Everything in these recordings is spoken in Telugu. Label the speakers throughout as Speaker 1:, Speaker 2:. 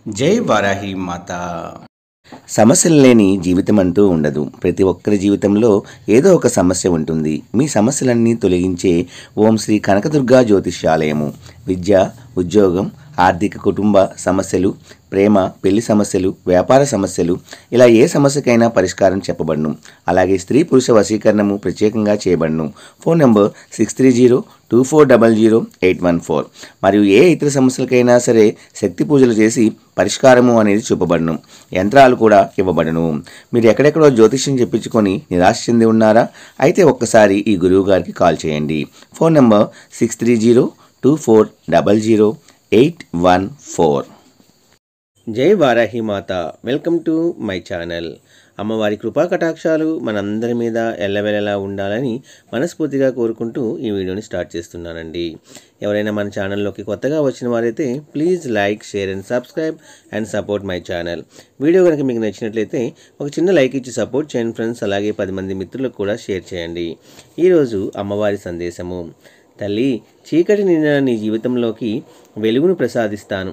Speaker 1: జై వారాహి మాత.
Speaker 2: సమస్యలు లేని జీవితం అంటూ ఉండదు. ప్రతి ఒక్కరి జీవితంలో ఏదో ఒక సమస్య ఉంటుంది. మీ సమస్యలన్నీ తొలగించే ఓం శ్రీ కనకదుర్గా జ్యోతిష్యాలయము. విద్య, ఉద్యోగం, ఆర్థిక, కుటుంబ సమస్యలు, ప్రేమ, పెళ్లి సమస్యలు, వ్యాపార సమస్యలు, ఇలా ఏ సమస్యకైనా పరిష్కారం చెప్పబడును. అలాగే స్త్రీ పురుష వశీకరణము ప్రత్యేకంగా చేయబడును. Phone number 6302400814. మరియు ఏ ఇతర సమస్యలకైనా సరే శక్తి పూజలు చేసి పరిష్కారము అనేది చూపబడును. యంత్రాలు కూడా ఇవ్వబడును. మీరు ఎక్కడెక్కడో జ్యోతిష్యం చెప్పించుకొని నిరాశ చెంది ఉన్నారా? అయితే ఒక్కసారి ఈ గురువు గారికి కాల్ చేయండి. Phone number 6302400814.
Speaker 3: జై వారాహి మాత. Welcome to my channel. అమ్మవారి కృపా కటాక్షాలు మనందరి మీద ఎల్లవెల్లలా ఉండాలని మనస్ఫూర్తిగా కోరుకుంటూ ఈ వీడియోని స్టార్ట్ చేస్తున్నానండి. ఎవరైనా మన ఛానల్లోకి కొత్తగా వచ్చిన వారైతే please like, share and subscribe and support my channel. Video కనుక మీకు నచ్చినట్లయితే ఒక చిన్న లైక్ ఇచ్చి సపోర్ట్ చేయండి ఫ్రెండ్స్. అలాగే 10 మంది మిత్రులకు కూడా షేర్ చేయండి. ఈరోజు అమ్మవారి సందేశము. తల్లి, చీకటి నిండిన నీ జీవితంలోకి వెలుగును ప్రసాదిస్తాను.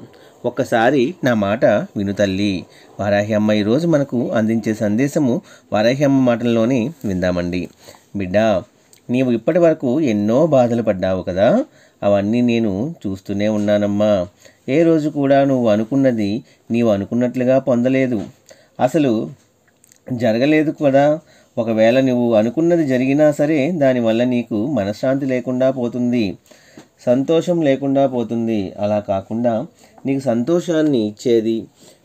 Speaker 3: ఒక్కసారి నా మాట విను తల్లి. వారాహి అమ్మ ఈరోజు మనకు అందించే సందేశము వారాహి అమ్మ మాటల్లోనే విందామండి. బిడ్డ, నీవు ఇప్పటి వరకు ఎన్నో బాధలు పడ్డావు కదా, అవన్నీ నేను చూస్తూనే ఉన్నానమ్మా. ఏ రోజు కూడా నువ్వు అనుకున్నది నీవు అనుకున్నట్లుగా పొందలేదు, అసలు జరగలేదు కదా. ఒకవేళ నువ్వు అనుకున్నది జరిగినా సరే దానివల్ల నీకు మనశ్శాంతి లేకుండా పోతుంది, సంతోషం లేకుండా పోతుంది. అలా కాకుండా నీకు సంతోషాన్ని ఇచ్చేది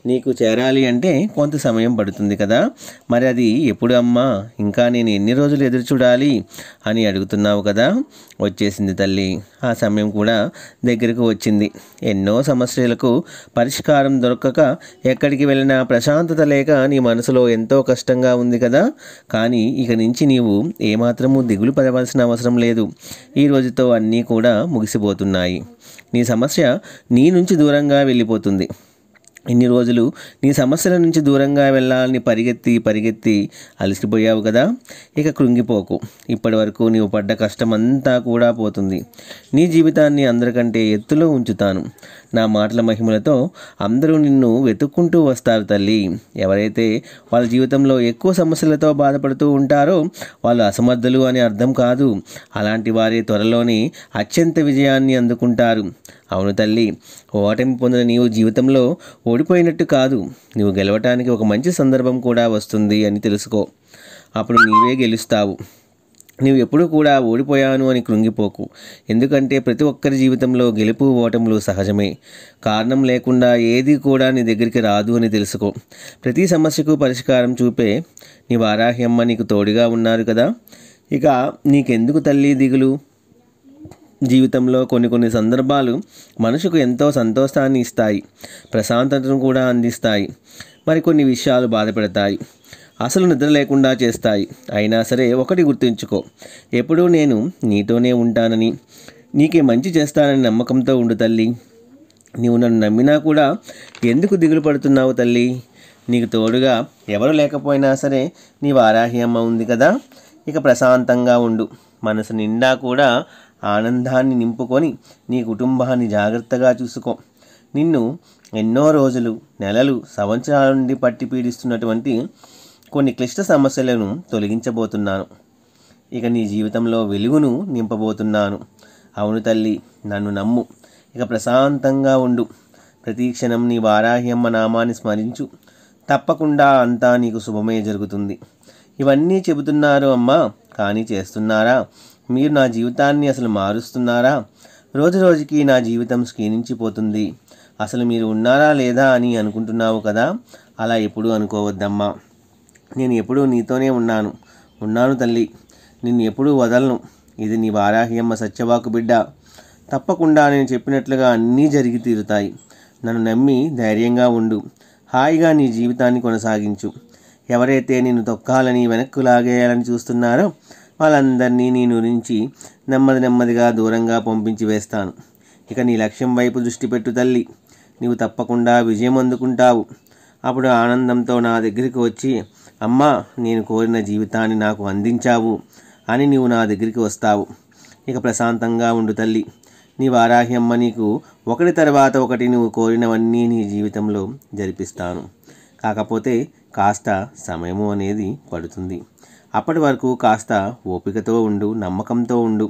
Speaker 3: నీకు చేరాలి అంటే కొంత సమయం పడుతుంది కదా. మరి అది ఎప్పుడు అమ్మా? ఇంకా నేను ఎన్ని రోజులు ఎదురు చూడాలి అని అడుగుతున్నావు కదా. వచ్చేసింది తల్లి, ఆ సమయం కూడా దగ్గరకు వచ్చింది. ఎన్నో సమస్యలకు పరిష్కారం దొరకక ఎక్కడికి వెళ్ళినా ప్రశాంతత లేక నీ మనసులో ఎంతో కష్టంగా ఉంది కదా. కానీ ఇక నుంచి నీవు ఏమాత్రము దిగులు పడవలసిన అవసరం లేదు. ఈ రోజుతో అన్నీ కూడా ముగిసిపోతున్నాయి. నీ సమస్య నీ నుంచి దూరంగా వెళ్ళిపోతుంది. ఇన్ని రోజులు నీ సమస్యల నుంచి దూరంగా వెళ్ళాలని పరిగెత్తి అలసిపోయావు కదా. ఇక కృంగిపోకు. ఇప్పటి వరకు నీవు పడ్డ కష్టమంతా కూడా పోతుంది. నీ జీవితాన్ని అందరికంటే ఎత్తులో ఉంచుతాను. నా మాటల మహిమలతో అందరూ నిన్ను వెతుక్కుంటూ వస్తారు తల్లి. ఎవరైతే వాళ్ళ జీవితంలో ఎక్కువ సమస్యలతో బాధపడుతూ ఉంటారో వాళ్ళు అసమర్థులు అని అర్థం కాదు. అలాంటి వారే త్వరలోనే అత్యంత విజయాన్ని అందుకుంటారు. అవును తల్లి, ఓటమి పొందిన నీవు జీవితంలో ఓడిపోయినట్టు కాదు, నువ్వు గెలవటానికి ఒక మంచి సందర్భం కూడా వస్తుంది అని తెలుసుకో. అప్పుడు నీవే గెలుస్తావు. నీవు ఎప్పుడూ కూడా ఓడిపోయాను అని కృంగిపోకు. ఎందుకంటే ప్రతి ఒక్కరి జీవితంలో గెలుపు ఓటములు సహజమే. కారణం లేకుండా ఏది కూడా నీ దగ్గరికి రాదు అని తెలుసుకో. ప్రతి సమస్యకు పరిష్కారం చూపే నీ వారాహి అమ్మ నీకు తోడుగా ఉన్నారు కదా. ఇక నీకెందుకు తల్లి దిగులు? జీవితంలో కొన్ని సందర్భాలు మనసుకు ఎంతో సంతోషాన్ని ఇస్తాయి, ప్రశాంతతను కూడా అందిస్తాయి. మరికొన్ని విషయాలు బాధ పెడతాయి, అసలు నిద్ర లేకుండా చేస్తాయి. అయినా సరే ఒకటి గుర్తుంచుకో, ఎప్పుడూ నేను నీతోనే ఉంటానని, నీకే మంచి చేస్తానని నమ్మకంతో ఉండు తల్లి. నీవు నన్ను నమ్మినా కూడా ఎందుకు దిగులు పడుతున్నావు తల్లి? నీకు తోడుగా ఎవరు లేకపోయినా సరే నీ వారాహి అమ్మ ఉంది కదా. ఇక ప్రశాంతంగా ఉండు. మనసు నిండా కూడా ఆనందాన్ని నింపుకొని నీ కుటుంబాన్ని జాగ్రత్తగా చూసుకో. నిన్ను ఎన్నో రోజులు, నెలలు, సంవత్సరాల నుండి పట్టి పీడిస్తున్నటువంటి కొన్ని క్లిష్ట సమస్యలను తొలగించబోతున్నాను. ఇక నీ జీవితంలో వెలుగును నింపబోతున్నాను. అవును తల్లి, నన్ను నమ్ము. ఇక ప్రశాంతంగా ఉండు. ప్రతి క్షణం నీ వారాహి అమ్మ నామాన్ని స్మరించు. తప్పకుండా అంతా నీకు శుభమే జరుగుతుంది. ఇవన్నీ చెబుతున్నారు అమ్మా, కానీ చేస్తున్నారా? మీరు నా జీవితాన్ని అసలు మారుస్తున్నారా? రోజు రోజుకి నా జీవితం క్షీణించిపోతుంది. అసలు మీరు ఉన్నారా లేదా అని అనుకుంటున్నావు కదా. అలా ఎప్పుడూ అనుకోవద్దమ్మా. నేను ఎప్పుడూ నీతోనే ఉన్నాను తల్లి. నిన్ను ఎప్పుడూ వదలను. ఇది నీ వారాహి అమ్మ సత్యవాకు బిడ్డ. తప్పకుండా నేను చెప్పినట్లుగా అన్నీ జరిగి తీరుతాయి. నన్ను నమ్మి ధైర్యంగా ఉండు. హాయిగా నీ జీవితాన్ని కొనసాగించు. ఎవరైతే నిన్ను తొక్కాలని, వెనక్కు లాగేయాలని చూస్తున్నారో వాళ్ళందరినీ నీ నుంచి నెమ్మదిగా దూరంగా పంపించి వేస్తాను. ఇక నీ లక్ష్యం వైపు దృష్టి పెట్టు తల్లి. నీవు తప్పకుండా విజయం అందుకుంటావు. అప్పుడు ఆనందంతో నా దగ్గరికి వచ్చి, అమ్మా, నేను కోరిన జీవితాన్ని నాకు అందించావు అని నీవు నా దగ్గరికి వస్తావు. ఇక ప్రశాంతంగా ఉండు తల్లి. నీ వారాహి అమ్మ నీకు ఒకటి తర్వాత ఒకటి నువ్వు కోరినవన్నీ నీ జీవితంలో జరిపిస్తాను. కాకపోతే కాస్త సమయము అనేది పడుతుంది. అప్పటి వరకు కాస్త ఓపికతో ఉండు, నమ్మకంతో ఉండు.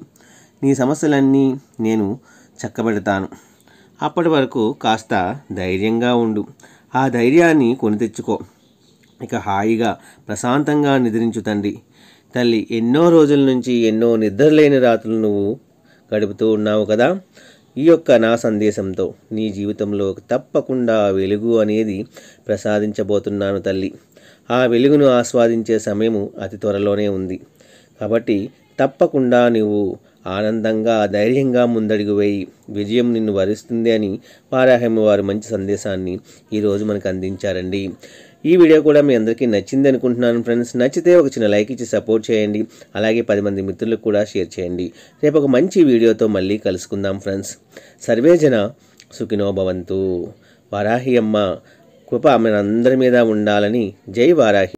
Speaker 3: నీ సమస్యలన్నీ నేను చక్కబెడతాను. అప్పటి వరకు కాస్త ధైర్యంగా ఉండు. ఆ ధైర్యాన్ని కొని తెచ్చుకో. ఇక హాయిగా ప్రశాంతంగా నిద్రించు తల్లి. ఎన్నో రోజుల నుంచి ఎన్నో నిద్రలేని రాత్రులు నువ్వు గడుపుతూ ఉన్నావు కదా. ఈ యొక్క నా సందేశంతో నీ జీవితంలో తప్పకుండా వెలుగు అనేది ప్రసాదించబోతున్నాను తల్లి. ఆ వెలుగును ఆస్వాదించే సమయము అతి త్వరలోనే ఉంది. కాబట్టి తప్పకుండా నువ్వు ఆనందంగా ధైర్యంగా ముందడుగు వేయి. విజయం నిన్ను వరిస్తుంది అని వారాహమ్మ వారు మంచి సందేశాన్ని ఈరోజు మనకు అందించారండి. ఈ వీడియో కూడా మీ అందరికీ నచ్చింది అనుకుంటున్నాను ఫ్రెండ్స్. నచ్చితే ఒక చిన్న లైక్ ఇచ్చి సపోర్ట్ చేయండి. అలాగే 10 మంది మిత్రులకు కూడా షేర్ చేయండి. రేపు ఒక మంచి వీడియోతో మళ్ళీ కలుసుకుందాం ఫ్రెండ్స్. సర్వేజన సుఖినో భవంతు. వారాహి అమ్మ కృప మనందరి మీద ఉండాలని. జై వారాహి.